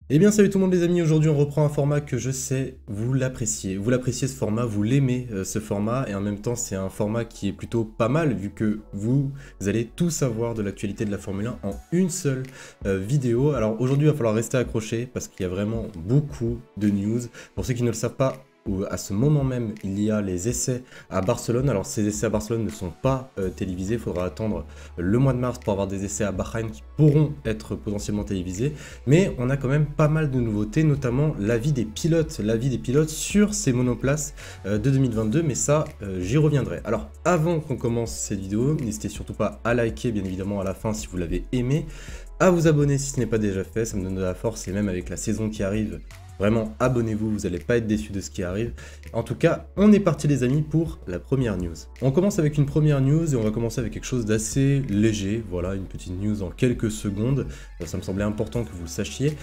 Eh bien salut tout le monde les amis, aujourd'hui on reprend un format que je sais, vous l'appréciez. Vous l'appréciez ce format, vous l'aimez ce format, et en même temps c'est un format qui est plutôt pas mal vu que vous allez tout savoir de l'actualité de la Formule 1 en une seule vidéo. Alors aujourd'hui il va falloir rester accroché parce qu'il y a vraiment beaucoup de news. Pour ceux qui ne le savent pas, à ce moment même, il y a les essais à Barcelone. Alors ces essais à Barcelone ne sont pas télévisés, il faudra attendre le mois de mars pour avoir des essais à Bahreïn qui pourront être potentiellement télévisés. Mais on a quand même pas mal de nouveautés, notamment l'avis des pilotes sur ces monoplaces de 2022, mais ça, j'y reviendrai. Alors avant qu'on commence cette vidéo, n'hésitez surtout pas à liker, bien évidemment, à la fin si vous l'avez aimé, à vous abonner si ce n'est pas déjà fait, ça me donne de la force, et même avec la saison qui arrive, vraiment, abonnez-vous, vous n'allez pas être déçus de ce qui arrive. En tout cas, on est parti les amis pour la première news. On commence avec une première news et on va commencer avec quelque chose d'assez léger. Voilà, une petite news en quelques secondes. Ça me semblait important que vous le sachiez.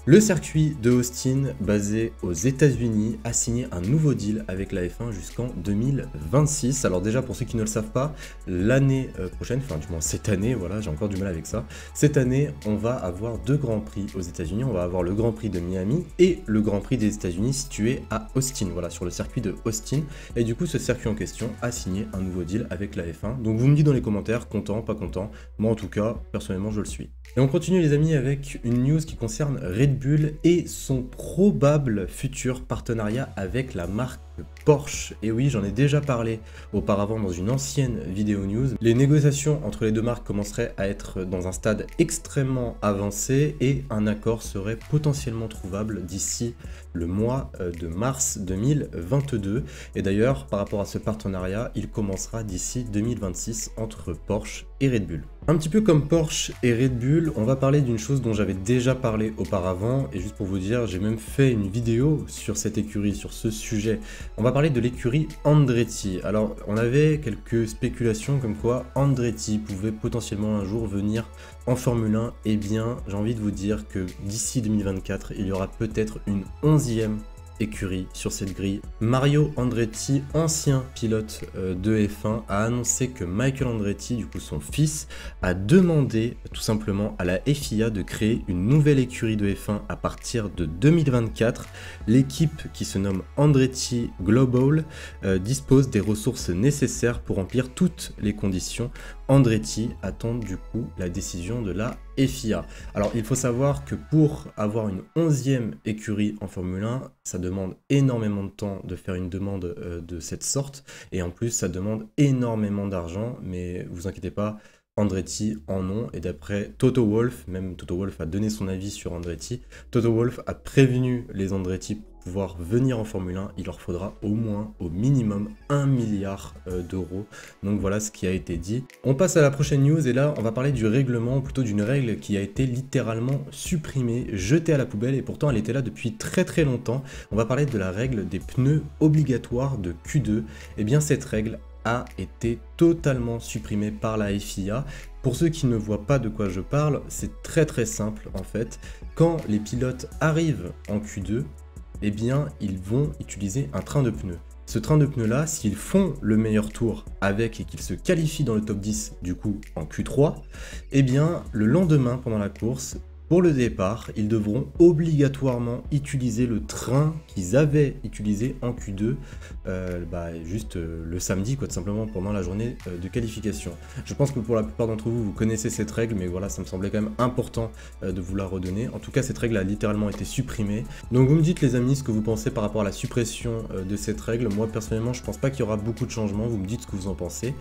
Le circuit de Austin, basé aux États-Unis, a signé un nouveau deal avec la F1 jusqu'en 2026. Alors déjà, pour ceux qui ne le savent pas, l'année prochaine, enfin du moins cette année, voilà, j'ai encore du mal avec ça. Cette année, on va avoir deux grands prix aux États-Unis. On va avoir le Grand Prix de Miami et le Grand Prix des États-Unis situé à Austin, voilà, sur le circuit de Austin. Et du coup, ce circuit en question a signé un nouveau deal avec la F1. Donc vous me dites dans les commentaires, content, pas content. Moi en tout cas, personnellement, je le suis. Et on continue les amis avec une news qui concerne Red Bull et son probable futur partenariat avec la marque Porsche. Et oui, j'en ai déjà parlé auparavant dans une ancienne vidéo news. Les négociations entre les deux marques commenceraient à être dans un stade extrêmement avancé et un accord serait potentiellement trouvable d'ici le mois de mars 2022. Et d'ailleurs, par rapport à ce partenariat, il commencera d'ici 2026 entre Porsche et Red Bull. Un petit peu comme Porsche et Red Bull, on va parler d'une chose dont j'avais déjà parlé auparavant, et juste pour vous dire, j'ai même fait une vidéo sur cette écurie, sur ce sujet. On va parler de l'écurie Andretti. Alors, on avait quelques spéculations comme quoi Andretti pouvait potentiellement un jour venir en Formule 1. Eh bien, j'ai envie de vous dire que d'ici 2024, il y aura peut-être une 11e écurie sur cette grille. Mario Andretti, ancien pilote de F1, a annoncé que Michael Andretti, du coup son fils, a demandé tout simplement à la FIA de créer une nouvelle écurie de F1 à partir de 2024. L'équipe qui se nomme Andretti Global dispose des ressources nécessaires pour remplir toutes les conditions. Andretti attend du coup la décision de la FIA. Alors il faut savoir que pour avoir une 11e écurie en Formule 1, ça demande énormément de temps de faire une demande de cette sorte, et en plus ça demande énormément d'argent, mais vous inquiétez pas, Andretti en ont, et d'après Toto Wolff, même Toto Wolff a donné son avis sur Andretti, Toto Wolff a prévenu les Andretti pour pouvoir venir en Formule 1, il leur faudra au moins, au minimum, 1 milliard d'euros. Donc voilà ce qui a été dit. On passe à la prochaine news, et là on va parler du règlement, ou plutôt d'une règle qui a été littéralement supprimée, jetée à la poubelle, et pourtant elle était là depuis très très longtemps. On va parler de la règle des pneus obligatoires de Q2. Et bien cette règle a été totalement supprimée par la FIA. Pour ceux qui ne voient pas de quoi je parle, c'est très très simple en fait. Quand les pilotes arrivent en Q2, eh bien ils vont utiliser un train de pneus. Ce train de pneus là, s'ils font le meilleur tour avec et qu'ils se qualifient dans le top 10 du coup en Q3, eh bien le lendemain pendant la course, pour le départ, ils devront obligatoirement utiliser le train qu'ils avaient utilisé en Q2 le samedi, quoi, tout simplement pendant la journée de qualification. Je pense que pour la plupart d'entre vous, vous connaissez cette règle, mais voilà, ça me semblait quand même important de vous la redonner. En tout cas, cette règle a littéralement été supprimée. Donc vous me dites les amis ce que vous pensez par rapport à la suppression de cette règle. Moi personnellement, je pense pas qu'il y aura beaucoup de changements, vous me dites ce que vous en pensez.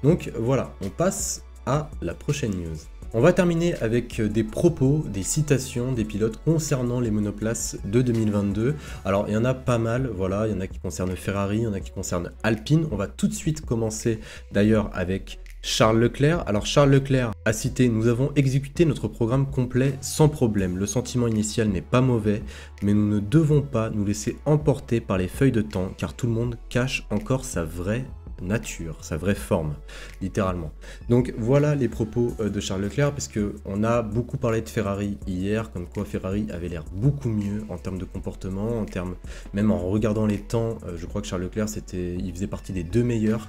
Donc voilà, on passe à la prochaine news. On va terminer avec des propos, des citations des pilotes concernant les monoplaces de 2022. Alors il y en a pas mal, voilà, il y en a qui concernent Ferrari, il y en a qui concernent Alpine. On va tout de suite commencer d'ailleurs avec Charles Leclerc. Alors Charles Leclerc a cité: nous avons exécuté notre programme complet sans problème. Le sentiment initial n'est pas mauvais, mais nous ne devons pas nous laisser emporter par les feuilles de temps car tout le monde cache encore sa vraie nature, sa vraie forme, littéralement. Donc voilà les propos de Charles Leclerc, parce qu'on a beaucoup parlé de Ferrari hier, comme quoi Ferrari avait l'air beaucoup mieux en termes de comportement, en termes, même en regardant les temps, je crois que Charles Leclerc, il faisait partie des 2 meilleurs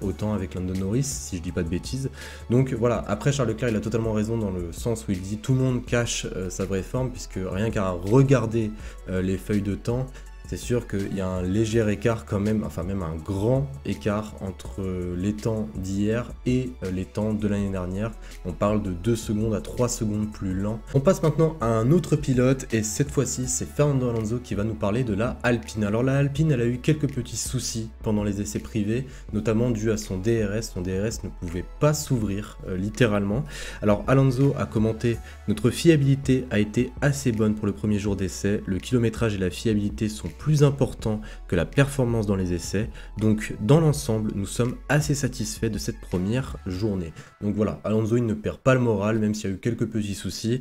au temps avec Lando Norris, si je dis pas de bêtises. Donc voilà, après Charles Leclerc, il a totalement raison dans le sens où il dit tout le monde cache sa vraie forme, puisque rien qu'à regarder les feuilles de temps, c'est sûr qu'il y a un léger écart quand même, enfin même un grand écart entre les temps d'hier et les temps de l'année dernière. On parle de 2 secondes à 3 secondes plus lent. On passe maintenant à un autre pilote et cette fois-ci c'est Fernando Alonso qui va nous parler de la Alpine. Alors la Alpine, elle a eu quelques petits soucis pendant les essais privés, notamment dû à son DRS. Son DRS ne pouvait pas s'ouvrir littéralement. Alors Alonso a commenté: notre fiabilité a été assez bonne pour le premier jour d'essai, le kilométrage et la fiabilité sont plus important que la performance dans les essais, donc dans l'ensemble nous sommes assez satisfaits de cette première journée. Donc voilà, Alonso il ne perd pas le moral, même s'il y a eu quelques petits soucis,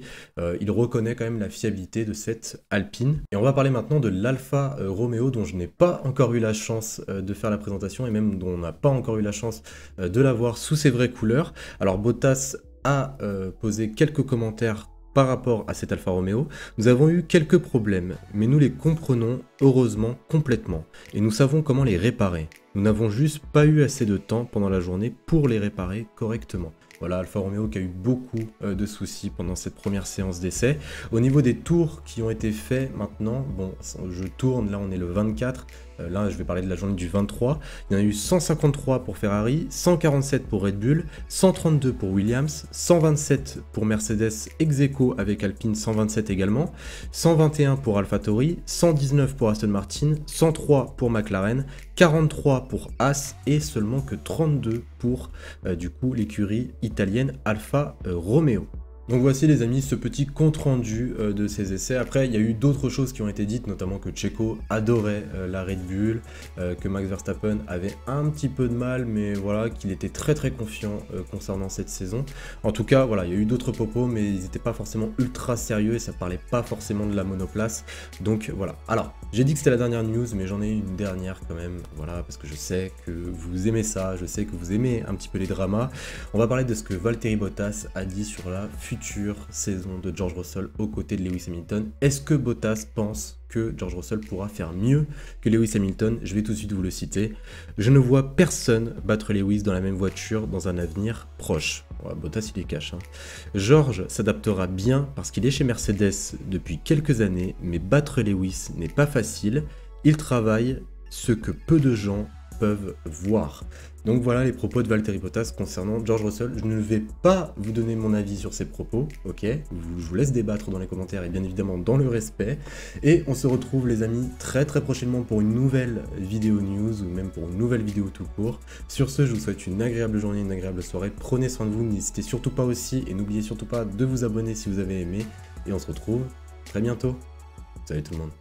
il reconnaît quand même la fiabilité de cette Alpine. Et on va parler maintenant de l'Alfa Romeo, dont je n'ai pas encore eu la chance de faire la présentation, et même dont on n'a pas encore eu la chance de la voir sous ses vraies couleurs. Alors Bottas a posé quelques commentaires par rapport à cet Alfa Romeo. Nous avons eu quelques problèmes, mais nous les comprenons heureusement complètement, et nous savons comment les réparer. Nous n'avons juste pas eu assez de temps pendant la journée pour les réparer correctement. Voilà, Alfa Romeo qui a eu beaucoup de soucis pendant cette première séance d'essai. Au niveau des tours qui ont été faits maintenant, bon, je tourne, là on est le 24, là je vais parler de la journée du 23. Il y en a eu 153 pour Ferrari, 147 pour Red Bull, 132 pour Williams, 127 pour Mercedes ex aequo avec Alpine 127 également, 121 pour AlphaTauri, 119 pour Aston Martin, 103 pour McLaren, 43 pour Haas et seulement que 32 pour du coup l'écurie italienne Alfa Romeo. Donc voici les amis ce petit compte rendu de ces essais. Après il y a eu d'autres choses qui ont été dites, notamment que Checo adorait la Red Bull, que Max Verstappen avait un petit peu de mal, mais voilà, qu'il était très confiant concernant cette saison. En tout cas voilà, il y a eu d'autres propos, mais ils n'étaient pas forcément ultra sérieux et ça parlait pas forcément de la monoplace. Donc voilà. Alors j'ai dit que c'était la dernière news, mais j'en ai une dernière quand même, voilà, parce que je sais que vous aimez ça, je sais que vous aimez un petit peu les dramas. On va parler de ce que Valtteri Bottas a dit sur la future saison de George Russell aux côtés de Lewis Hamilton. Est-ce que Bottas pense que George Russell pourra faire mieux que Lewis Hamilton? Je vais tout de suite vous le citer. Je ne vois personne battre Lewis dans la même voiture dans un avenir proche. Ouais, Bottas il est cash. Hein. George s'adaptera bien parce qu'il est chez Mercedes depuis quelques années, mais battre Lewis n'est pas facile. Il travaille ce que peu de gens peuvent voir. Donc voilà les propos de Valtteri Bottas concernant George Russell. Je ne vais pas vous donner mon avis sur ces propos, ok? Je vous laisse débattre dans les commentaires et bien évidemment dans le respect. Et on se retrouve les amis très prochainement pour une nouvelle vidéo news ou même pour une nouvelle vidéo tout court. Sur ce, je vous souhaite une agréable journée, une agréable soirée. Prenez soin de vous, n'hésitez surtout pas aussi et n'oubliez surtout pas de vous abonner si vous avez aimé. Et on se retrouve très bientôt. Salut tout le monde.